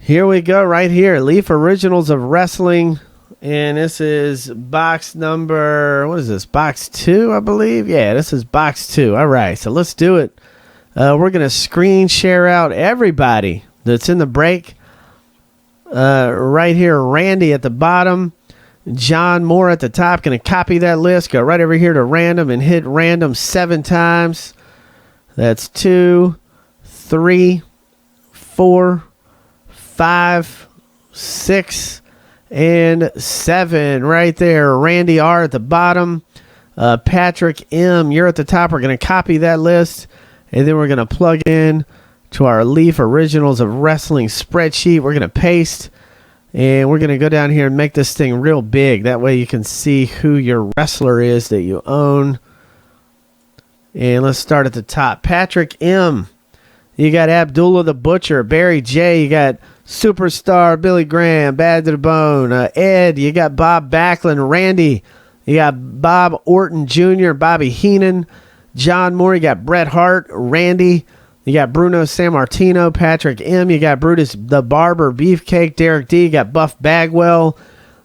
Here we go right here. Leaf Originals of Wrestling. And this is box number, what is this? Box 2, I believe. Yeah, this is box 2. All right, so let's do it. We're going to screen share out everybody that's in the break. Right here, Randy at the bottom. John Moore at the top. Going to copy that list. Go right over here to random and hit random 7 times. That's 2, 3, 4, 5, 6, and 7 right there. Randy R at the bottom. Patrick M, you're at the top. We're going to copy that list, and then we're going to plug in to our Leaf Originals of Wrestling spreadsheet. We're going to paste, and we're going to go down here and make this thing real big. That way you can see who your wrestler is that you own. And let's start at the top. Patrick M, you got Abdullah the Butcher. Barry J, you got Superstar Billy Graham, Bad to the Bone. Ed, you got Bob Backlund. Randy, you got Bob Orton Jr., Bobby Heenan. John Moore, you got Bret Hart. Randy, you got Bruno Sammartino. Patrick M, you got Brutus the Barber. Beefcake. Derek D, you got Buff Bagwell.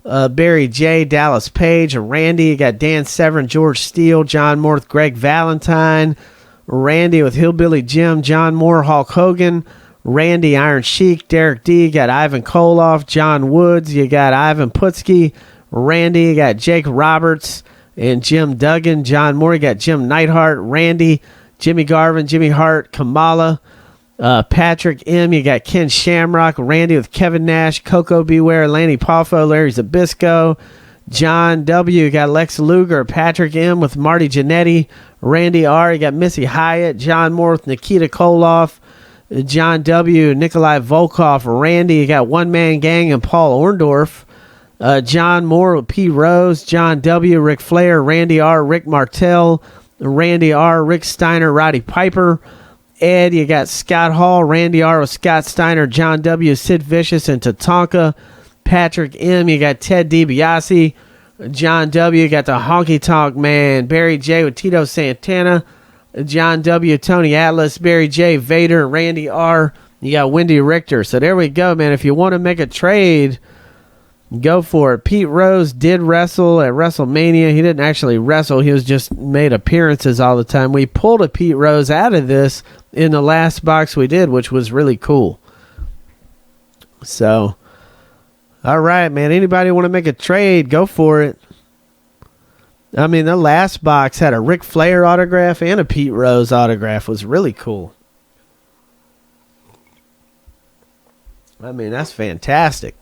Barry J, Dallas Page. Randy, you got Dan Severn, George Steele. John Moore with Greg Valentine. Randy with Hillbilly Jim. John Moore, Hulk Hogan. Randy, Iron Sheik. Derek D, you got Ivan Koloff. John Woods, you got Ivan Putski. Randy, you got Jake Roberts and Jim Duggan. John Moore, you got Jim Neidhart. Randy, Jimmy Garvin, Jimmy Hart, Kamala. Patrick M, you got Ken Shamrock. Randy with Kevin Nash, Coco Beware, Lanny Poffo, Larry Zbyszko. John W, you got Lex Luger. Patrick M with Marty Jannetty. Randy R, you got Missy Hyatt. John Moore with Nikita Koloff. John W, Nikolai Volkov. Randy, you got One Man Gang and Paul Orndorff. John Moore with P. Rose. John W, Ric Flair. Randy R, Rick Martel. Randy R, Rick Steiner, Roddy Piper. Ed, you got Scott Hall. Randy R with Scott Steiner. John W, Sid Vicious and Tatanka. Patrick M, you got Ted DiBiase. John W, you got the Honky Tonk Man. Barry J with Tito Santana. John W, Tony Atlas. Barry J, Vader. Randy R, you got Wendy Richter. So there we go, man. If you want to make a trade, go for it. Pete Rose did wrestle at WrestleMania. He didn't actually wrestle. He was just made appearances all the time. We pulled a Pete Rose out of this in the last box we did, which was really cool. So, all right, man. Anybody want to make a trade, go for it. I mean, the last box had a Ric Flair autograph and a Pete Rose autograph. It was really cool. I mean, that's fantastic.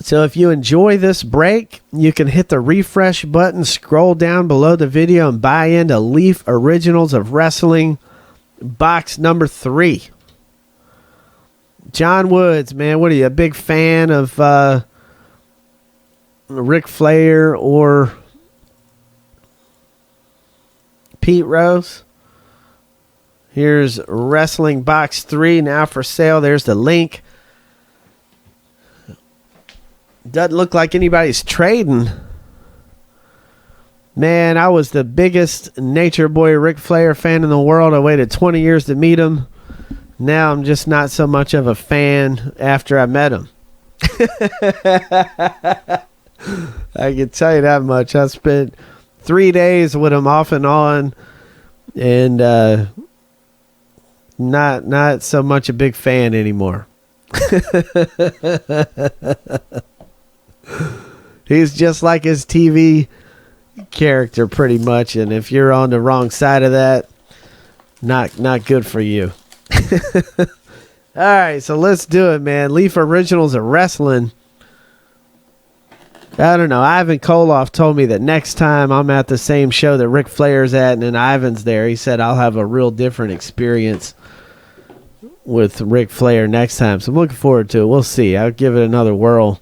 So if you enjoy this break, you can hit the refresh button, scroll down below the video, and buy into Leaf Originals of Wrestling, box number 3. John Woods, man, what are you, a big fan of Ric Flair or Pete Rose? Here's Wrestling box 3 now for sale. There's the link. Doesn't look like anybody's trading. Man, I was the biggest Nature Boy Ric Flair fan in the world. I waited 20 years to meet him. Now I'm just not so much of a fan after I met him. I can tell you that much. I spent 3 days with him off and on, and not so much a big fan anymore. He's just like his TV character pretty much, and if you're on the wrong side of that, not good for you. All right, so let's do it, man. Leaf Originals of Wrestling. I don't know. Ivan Koloff told me that next time I'm at the same show that Ric Flair's at and then Ivan's there, he said I'll have a real different experience with Ric Flair next time. So I'm looking forward to it. We'll see. I'll give it another whirl.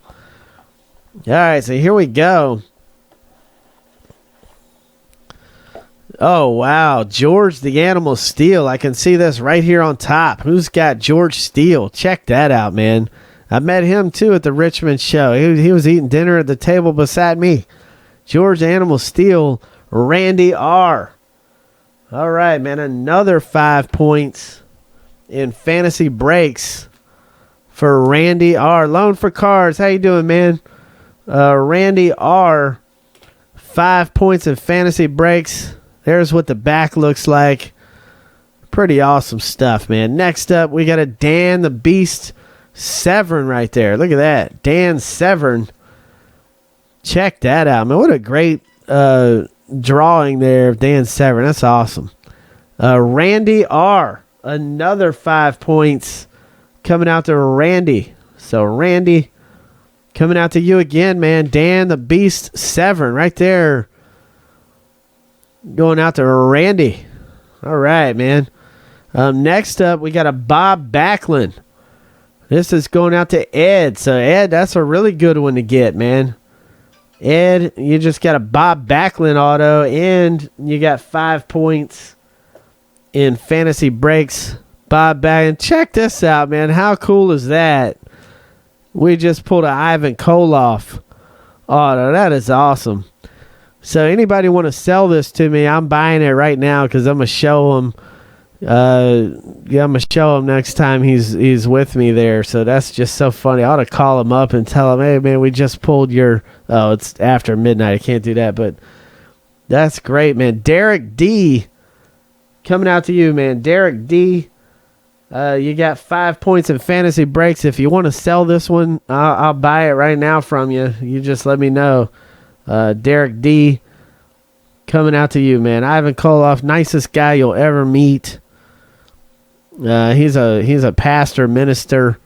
All right, so here we go. Oh, wow. George the Animal Steele. I can see this right here on top. Who's got George Steele? Check that out, man. I met him, too, at the Richmond show. He was eating dinner at the table beside me. George Animal Steele, Randy R. All right, man. Another 5 points in fantasy breaks for Randy R. Loan for Cards. How you doing, man? Randy R. 5 points in fantasy breaks. There's what the back looks like. Pretty awesome stuff, man. Next up, we got a Dan the Beast Severn right there. Look at that. Dan Severn. Check that out, man. What a great drawing there of Dan Severn. That's awesome. Randy R. Another 5 points coming out to Randy. So, Randy, coming out to you again, man. Dan the Beast Severn right there. Going out to Randy. All right, man. Next up, we got a Bob Backlund. This is going out to Ed. So, Ed, that's a really good one to get, man. Ed, you just got a Bob Backlund auto, and you got 5 points in fantasy breaks. Bob Backlund. Check this out, man. How cool is that? We just pulled an Ivan Koloff auto. That is awesome. So, anybody want to sell this to me? I'm buying it right now because I'm going to show him. I'm gonna show him next time he's with me there. So that's just so funny. I ought to call him up and tell him, hey man, we just pulled your. Oh, it's after midnight. I can't do that, but that's great, man. Derek D, coming out to you, man. Derek D, you got 5 points in fantasy breaks. If you want to sell this one, I'll buy it right now from you. You just let me know. Derek D, coming out to you, man. Ivan Koloff, nicest guy you'll ever meet. He's a pastor, minister,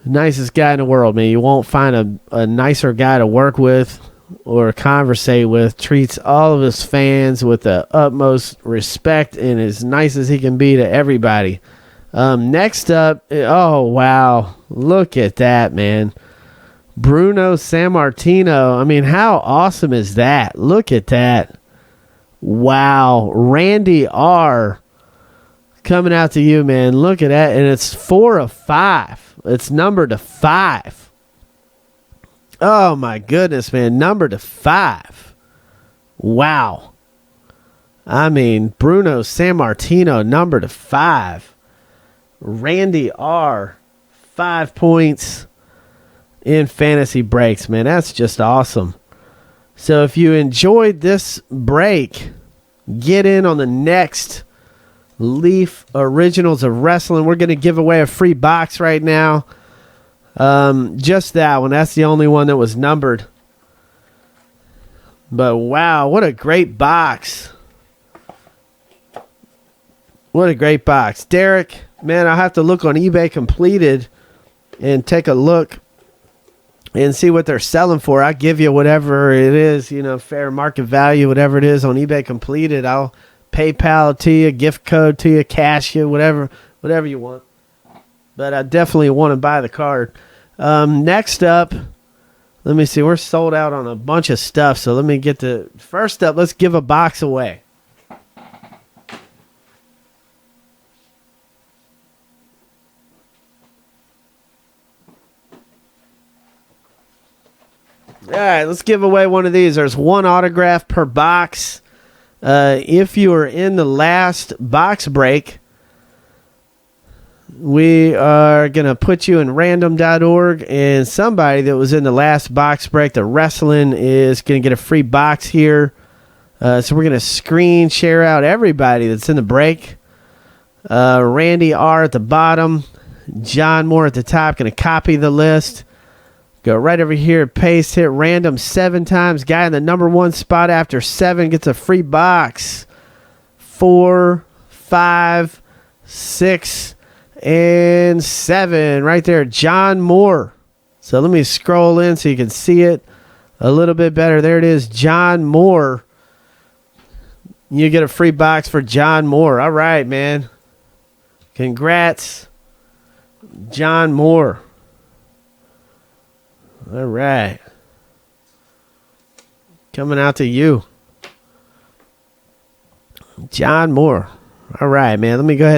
nicest guy in the world, man. You won't find a nicer guy to work with or conversate with. Treats all of his fans with the utmost respect and as nice as he can be to everybody. Next up, oh wow, look at that, man. Bruno Sammartino. I mean, how awesome is that? Look at that. Wow. Randy R. coming out to you, man. Look at that. And it's 4 of 5. It's numbered to 5. Oh, my goodness, man. Numbered to 5. Wow. I mean, Bruno Sammartino, numbered to 5. Randy R. 5 points in fantasy breaks, man. That's just awesome. So if you enjoyed this break, get in on the next Leaf Originals of Wrestling. We're going to give away a free box right now. Just that one. That's the only one that was numbered. But wow, what a great box. What a great box. Derek, man, I'll have to look on eBay Completed and take a look and see what they're selling for. I'll give you whatever it is, fair market value, whatever it is on eBay Completed. I'll PayPal to you, gift code to you, cash you, whatever you want. But I definitely want to buy the card. Next up, let me see. We're sold out on a bunch of stuff, so let me get to... First up, let's give a box away. All right, let's give away one of these. There's one autograph per box. If you are in the last box break, we are going to put you in random.org, and somebody that was in the last box break, the wrestling, is going to get a free box here. So we're going to screen share out everybody that's in the break. Randy R. at the bottom, John Moore at the top. Going to copy the list. Go right over here, paste, hit random 7 times. Guy in the number 1 spot after 7 gets a free box. 4, 5, 6, and 7. Right there, John Moore. So let me scroll in so you can see it a little bit better. There it is, John Moore. You get a free box for John Moore. All right, man. Congrats, John Moore. All right. Coming out to you, John Moore. All right, man. Let me go ahead.